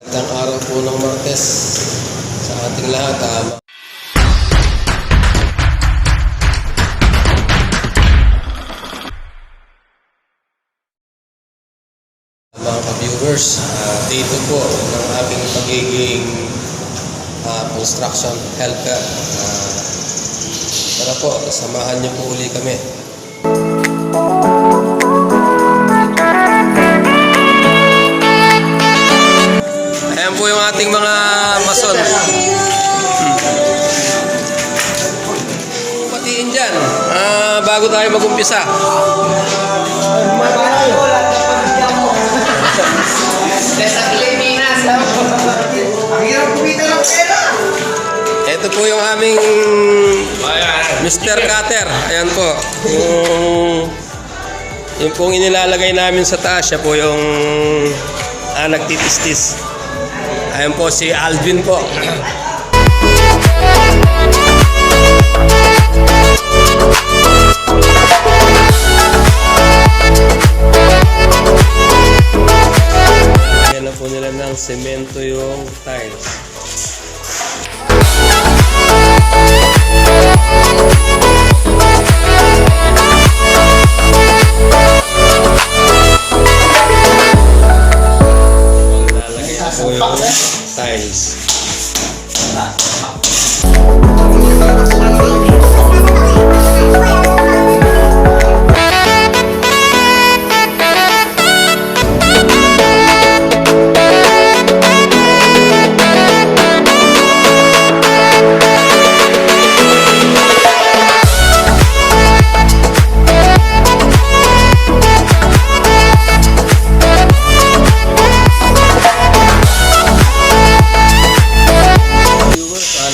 Magandang araw po ng Martes sa ating lahat. Mga ka-viewers, dito po ng aking pagiging construction helper. Tara po, samahan niyo po uli kami. Ayan po yung ating mga mason. Patiin dyan bago tayo mag-umpisa. Ito po yung aming Mr. Cutter. Ayan po. Yung pong inilalagay namin sa taas, siya po yung nagtitistis. Ayan po si Alvin po. Lagyan na po nila ng semento yung tiles. Tiles.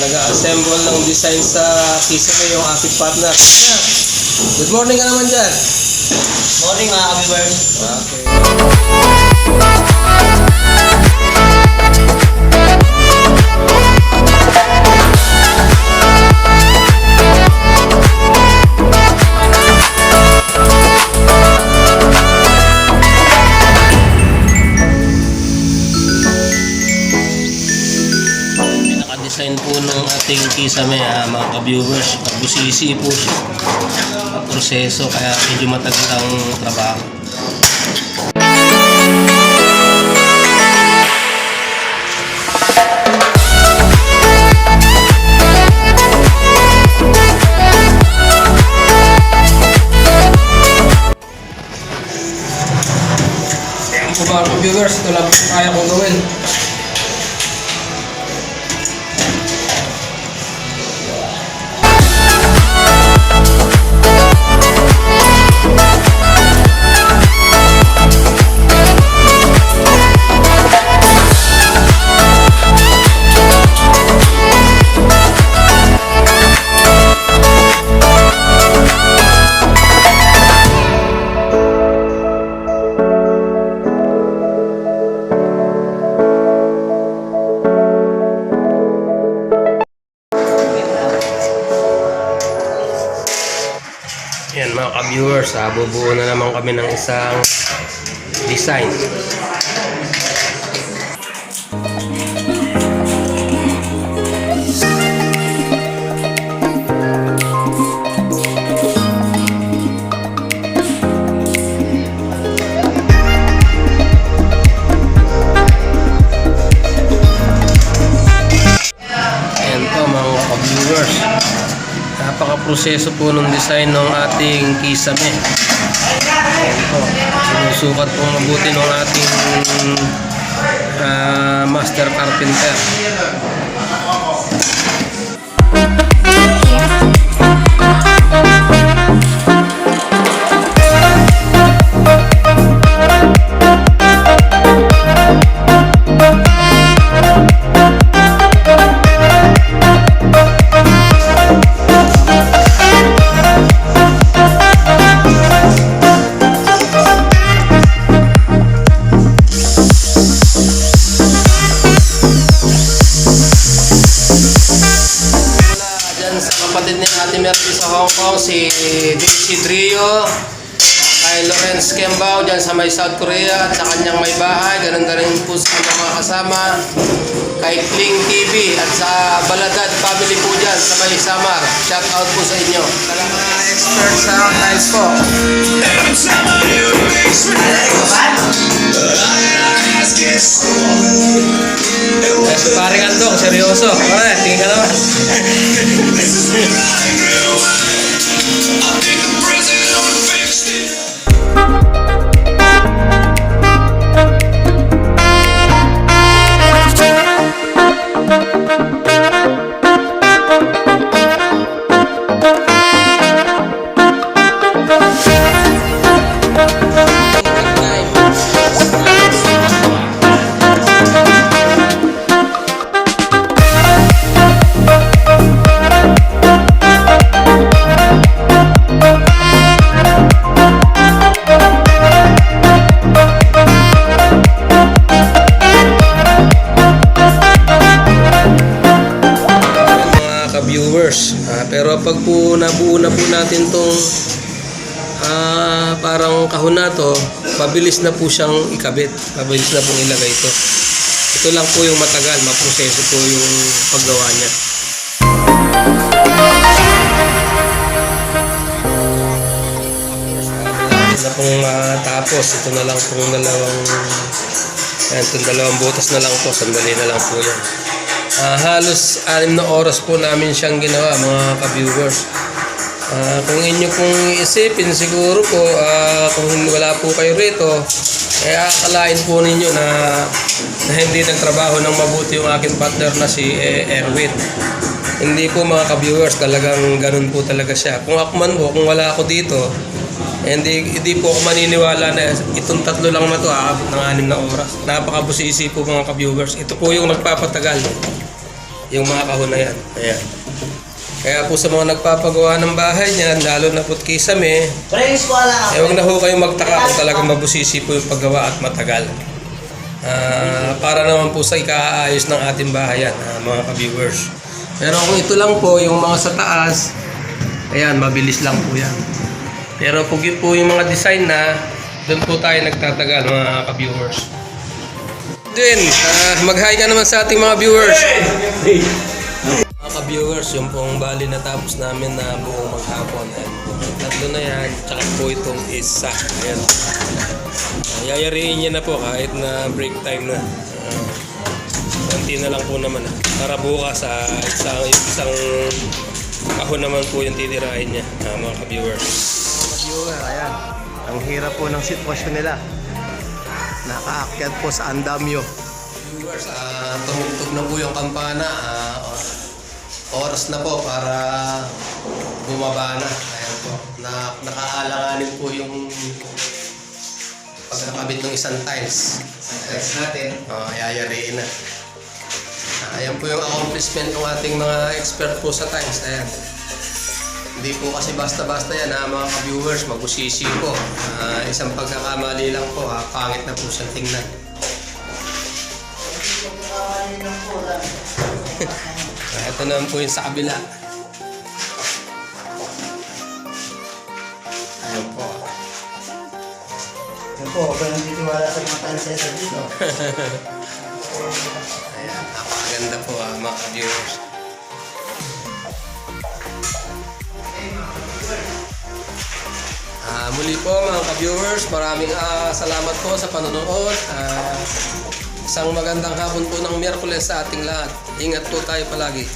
Nag-assemble ng design sa kisame yung aking partner. Good morning ka naman dyan. Morning mga ka-viewers. Okay. Design po ng ating kisame, mga ka-viewers. Busisi po siya at proseso, kaya medyo matagal ang trabaho. Ayan po mga ka-viewers, ito lang po kaya kong gawin. Yan mga ka-viewers, bubuo na naman kami ng isang design. Yan po mga ka-viewers. Napaka-proseso po ng design ng ating kisame. Sinusukat po mabuti ng ating master carpenter. Kapatid ni Ate Mercy sa Hong Kong, si Drio, kay Lawrence Kembao dyan sa may South Korea at sa kanyang may bahay. Ganun na rin po sa mga kasama. Kay Kling TV at sa Baladad family po dyan sa may Samar. Shout out po sa inyo. Sa mga expert sa tiles po. Paring Andong, seryoso. Alright, tingin ka naman. Viewers, pero pag po nabuo na po natin tong parang kahon na to, mabilis na po siyang ikabit, mabilis na pong ilagay ito. Ito lang po yung matagal, maproseso po yung paggawa niya. Ito na pong tapos, ito na lang pong dalawang butas na lang po, sandali na lang po yan. Halos 6 na oras po namin siyang ginawa, mga ka-viewers. Kung inyo pong isipin siguro po, kung wala po kayo rito, kaya akalain po ninyo na hindi nagtrabaho ng mabuti yung aking partner na si Erwin. Hindi po, mga ka-viewers, talagang ganun po talaga siya. Kung ako man po, kung wala ako dito, hindi po ako maniniwala na itong 3 lang na to ng 6 na oras. Napakabusisi po, mga ka-viewers. Ito po yung nagpapatagal, yung mga kahon na yan. Ayan. Kaya po sa mga nagpapagawa ng bahay niyan, lalo na po't kisame, huwag na ho kayong magtaka kung talagang mabusisi po yung paggawa at matagal. Para naman po sa ikaayos ng ating bahayan, mga ka-viewers. Pero kung ito lang po, yung mga sa taas, ayan, mabilis lang po yan. Pero kung yun po yung mga design na, doon po tayo nagtatagal, mga ka-viewers. Din, mag-hi ka naman sa ating mga viewers. Mga ka-viewers, yung pong bali na tapos namin na buong maghapon. Tatlo na yan, tsaka po itong isa. Ayan. Yayariin niya na po kahit na break time na. Konti na lang po naman. Para bukas isang kahon naman po yung titirahin niya, mga ka-viewers. Mga ka-viewer, ayan. Ang hirap po ng sitwasyon nila. Nakaakyat po sa andamyo. Viewers, tumugtog na po yung kampana. Oras na po para bumaba na. Ayan po. Nakaalanganin po yung pagkakabit ng isang tiles. Tiles natin. Yayariin na. Ayan po yung accomplishment ng ating mga expert po sa tiles. Ayan. Hindi po kasi basta-basta yan, mga ka-viewers, magusisi po. Isang pagkakamali lang po, pangit na po siyang tingnan. Ito naman po yung sa kabila. Ayan po. Yan po, ako nang titiwala sa mga tansesa dito. Ayan, napakaganda po, mga ka-viewers. Muli po, mga ka-viewers, maraming salamat po sa panonood. Isang magandang hapon po ng Miyerkules sa ating lahat. Ingat po tayo palagi.